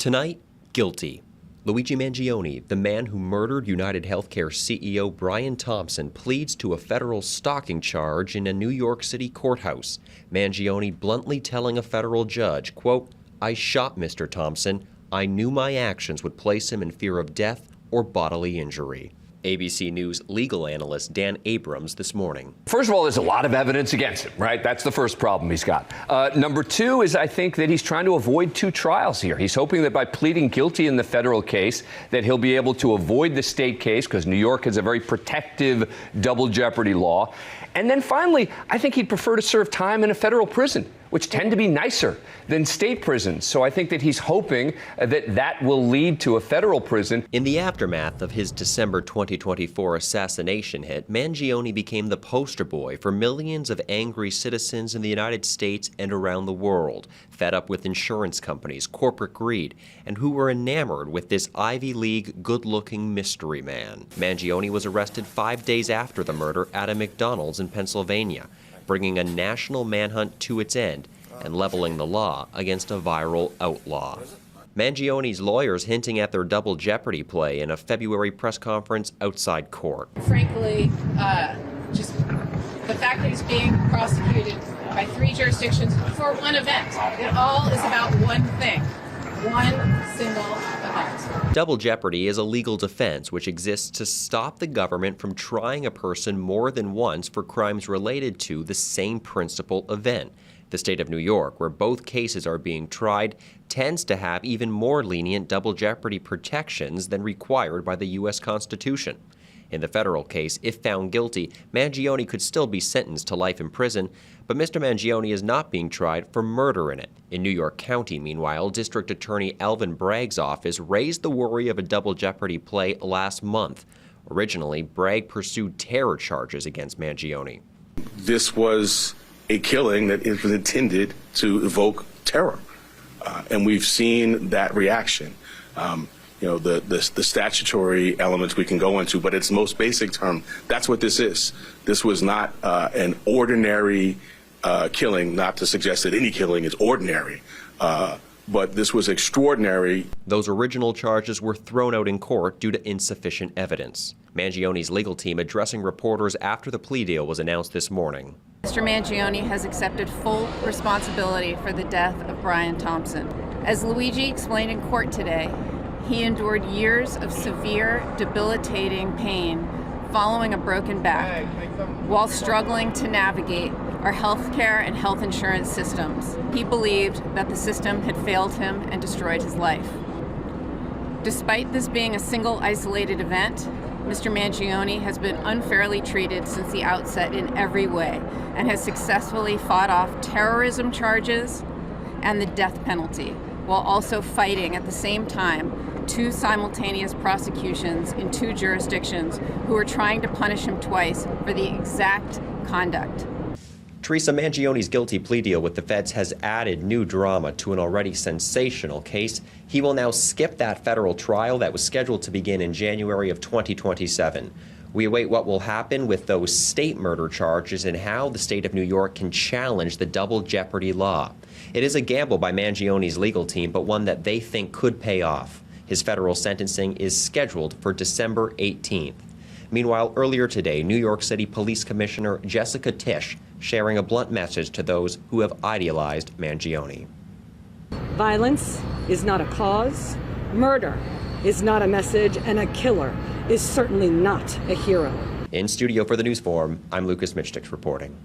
Tonight, guilty. Luigi Mangione, the man who murdered United Healthcare CEO Brian Thompson, pleads to a federal stalking charge in a New York City courthouse. Mangione bluntly telling a federal judge, quote, "I shot Mr. Thompson. I knew my actions would place him in fear of death or bodily injury." ABC News legal analyst Dan Abrams this morning. First of all, there's a lot of evidence against him, right? That's the first problem he's got. Number two is I think that he's trying to avoid two trials here. He's hoping that by pleading guilty in the federal case that he'll be able to avoid the state case because New York has a very protective double jeopardy law. And then finally, I think he'd prefer to serve time in a federal prison, which tend to be nicer than state prisons. So I think that he's hoping that that will lead to a federal prison. In the aftermath of his December 2024 assassination hit, Mangione became the poster boy for millions of angry citizens in the United States and around the world, fed up with insurance companies, corporate greed, and who were enamored with this Ivy League good-looking mystery man. Mangione was arrested 5 days after the murder at a McDonald's in Pennsylvania, bringing a national manhunt to its end and leveling the law against a viral outlaw. Mangione's lawyers hinting at their double jeopardy play in a February press conference outside court. Frankly, just the fact that he's being prosecuted by 3 jurisdictions for one event. It all is about one thing, one single event. Double jeopardy is a legal defense which exists to stop the government from trying a person more than once for crimes related to the same principal event. The state of New York, where both cases are being tried, tends to have even more lenient double jeopardy protections than required by the U.S. Constitution. In the federal case, if found guilty, Mangione could still be sentenced to life in prison, but Mr. Mangione is not being tried for murder in it. In New York County, meanwhile, District Attorney Alvin Bragg's office raised the worry of a double jeopardy play last month. Originally, Bragg pursued terror charges against Mangione. This was a killing that was intended to evoke terror, and we've seen that reaction. The statutory elements we can go into, but its most basic term, that's what this is. This was not an ordinary killing, not to suggest that any killing is ordinary, but this was extraordinary. Those original charges were thrown out in court due to insufficient evidence. Mangione's legal team addressing reporters after the plea deal was announced this morning. Mr. Mangione has accepted full responsibility for the death of Brian Thompson. As Luigi explained in court today, he endured years of severe, debilitating pain following a broken back while struggling to navigate our healthcare and health insurance systems. He believed that the system had failed him and destroyed his life. Despite this being a single isolated event, Mr. Mangione has been unfairly treated since the outset in every way and has successfully fought off terrorism charges and the death penalty, while also fighting at the same time 2 simultaneous prosecutions in 2 jurisdictions who are trying to punish him twice for the exact conduct. Teresa, Mangione's guilty plea deal with the feds has added new drama to an already sensational case. He will now skip that federal trial that was scheduled to begin in January of 2027. We await what will happen with those state murder charges and how the state of New York can challenge the double jeopardy law. It is a gamble by Mangione's legal team, but one that they think could pay off. His federal sentencing is scheduled for December 18th. Meanwhile, earlier today, New York City Police Commissioner Jessica Tisch sharing a blunt message to those who have idealized Mangione. Violence is not a cause, murder is not a message, and a killer is certainly not a hero. In studio for the News Forum, I'm Lucas Michtics reporting.